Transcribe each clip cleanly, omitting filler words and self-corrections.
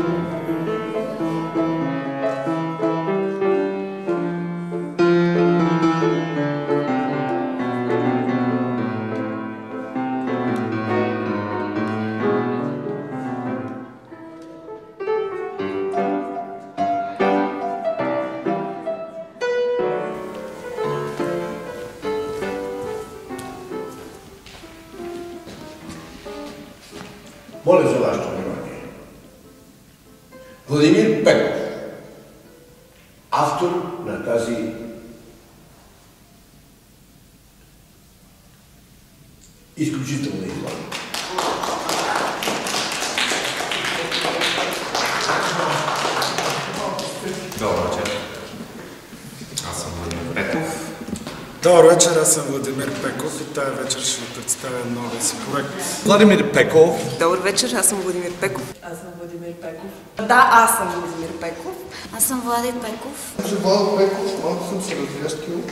Моля за вашето внимание. Владимир Пеков, автор на тази изключителна изложба. Добър вечер. Аз съм Владимир Пеков. Добър вечер, аз съм Владимир Пеков и тази вечер ще ви представя новия си проект. Владимир Пеков. Добър вечер, аз съм Владимир Пеков. Аз съм Владимир Пеков. Да, аз съм Владимир Пеков. Аз съм Влади Пеков. Аз съм Владо Пеков, малко съм се развящил.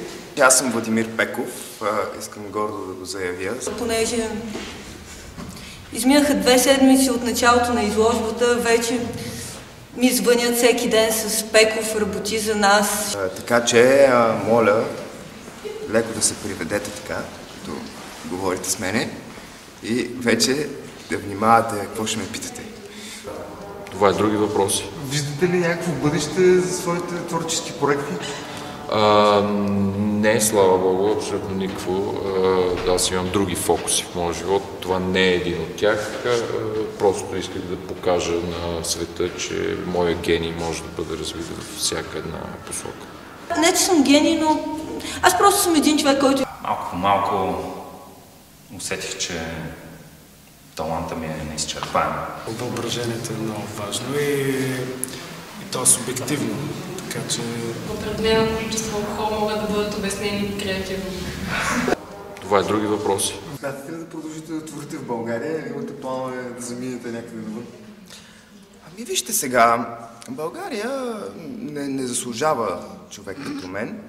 Аз съм Владимир Пеков, искам гордо да го заявя. Понеже изминаха 2 седмици от началото на изложбата, вече ми звънят всеки ден с Пеков, работи за нас. Така че, моля, леко да се приведете така, като говорите с мене и вече да внимавате какво ще ме питате. Това е други въпроси. Виждате ли някакво бъдеще за своите творчески проекти? Не, слава Богу, абсолютно никакво. Аз имам други фокуси в моя живот. Това не е един от тях. Просто исках да покажа на света, че моя гений може да бъде развит във всяка една посока. Не, че съм гений, но аз просто съм един човек, който... Малко по малко усетих, че таланта ми е неизчерпаем. Въображението е много важно и то е субективно, така че... Определено количество алкохол могат да бъдат обяснени креативно. Това е други въпроси. Смятате ли да продължите да творите в България или имате планове да заминете някъде навън? Ами вижте сега, България не заслужава човек като мен.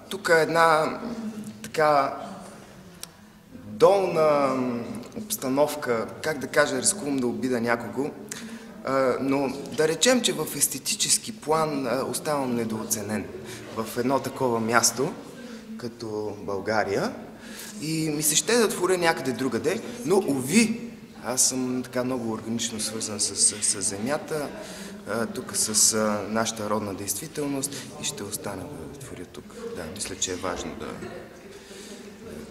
Тук е една така долна обстановка, как да кажа, рискувам да обида някого, но да речем, че в естетически план оставам недооценен в едно такова място, като България, и ми се ще да творя някъде другаде, но уви, аз съм така много органично свързан с земята, тук с нашата родна действителност и ще остана да творя тук. Да, мисля, че е важно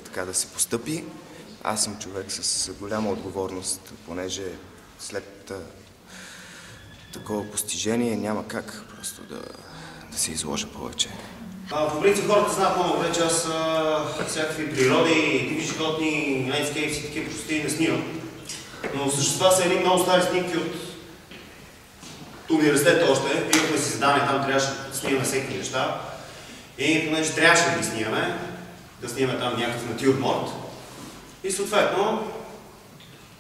така да се постъпи. Аз съм човек с голяма отговорност, понеже след такова постижение няма как просто да се изложа повече. По принцип хората знаят много добре, че аз всякакви природи, диви животни, лендскейпс и такива прости не снимам. Но всъщност това са едни много стари снимки от университета още. Имахме си задание, там трябваше да снимаме всеки неща. И понеже трябваше да ги снимаме, да снимаме там някакъв натюрморт. И съответно,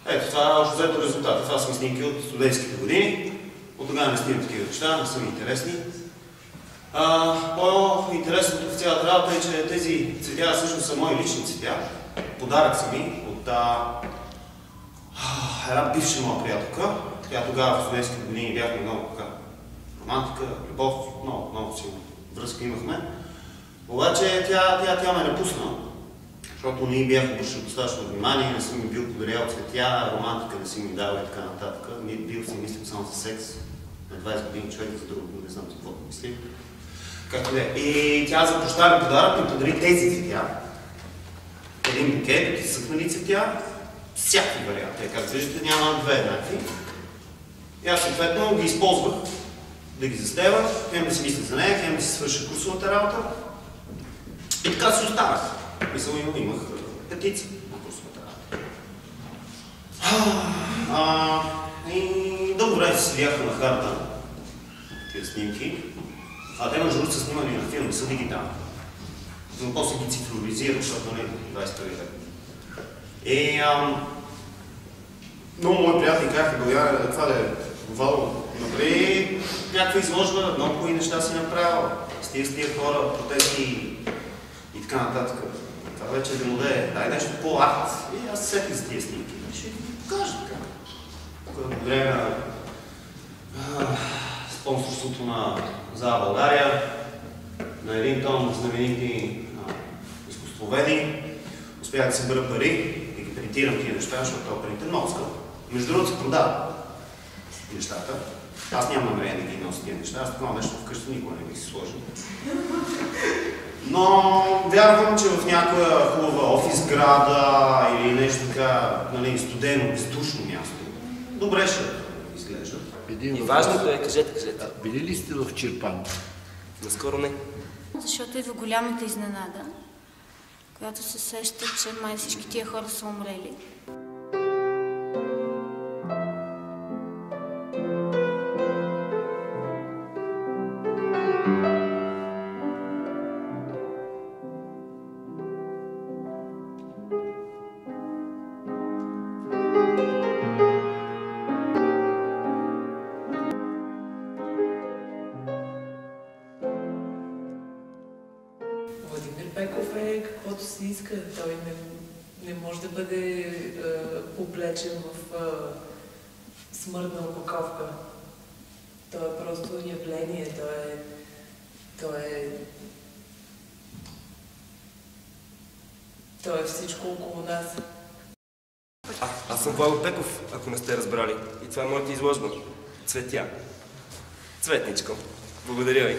ето това е общо взето резултата. Това са снимки от студентските години. От тогава не снимам такива неща, не са ми интересни. По-интересното в цялата работа е, че тези цветя всъщност са мои лични цветя. Подарък са ми от една бивша моя приятелка. Тя тогава в студентските години бяхме много романтика, любов, много силна връзка имахме. Обаче тя ме напусна, защото не бях обръщал достатъчно внимание, не съм ми бил подарял цветя, романтика не си ми дал и така нататък. Бил съм мислил само за секс. На 20 години човек за друго не знам за какво да мисли. Както не. И тя за прощаване подарък ми подари тези цветя. Един букет от изсъхнали цветя, всякакви варианти. Както виждате, няма две еднакви. И аз съответно ги използвах да ги застева, хем да си мисля за нея, хем да си свърша курсовата работа. И така си останах. Мисля, имах петици на курсовата работа. И дълго време се седяха на харта тия снимки. Те между другото са снимани на филм, не са дигитални. Но после ги цифровизирах, защото не е 21 век. И много мои приятели казаха, България, това да е Вало, направи някаква изложба, много хубави неща си направил, с тия хора, протести и така нататък. Това вече е демоде, дай нещо по-арт. И аз се сетих за тия снимки. Ще ви покажа така. Време спонсорството на ЗА България, на един тон знаменити изкуствоведи. Успях да събера пари и ги принтирам тия неща, защото това принтер много скъп. Между другото се продава нещата. Аз нямам намерение да ги нося тия неща, аз такова нещо вкъщи никога не бих си сложил. Но вярвам, че в някоя хубава офис града или нещо така, нали, студено, бездушно място, добре ще изглежда. И важното е, кажете. Били ли сте в Чирпан? Наскоро не. Защото идва голямата изненада, която се сеща, че май всички тия хора са умрели. Владимир Пеков е каквото си иска. Той не може да бъде облечен в смъртна опаковка. Той е просто явление, той е всичко около нас. Аз съм Владо Пеков, ако не сте разбрали. И това е моята изложба. Цветя. Цветничко. Благодаря ви.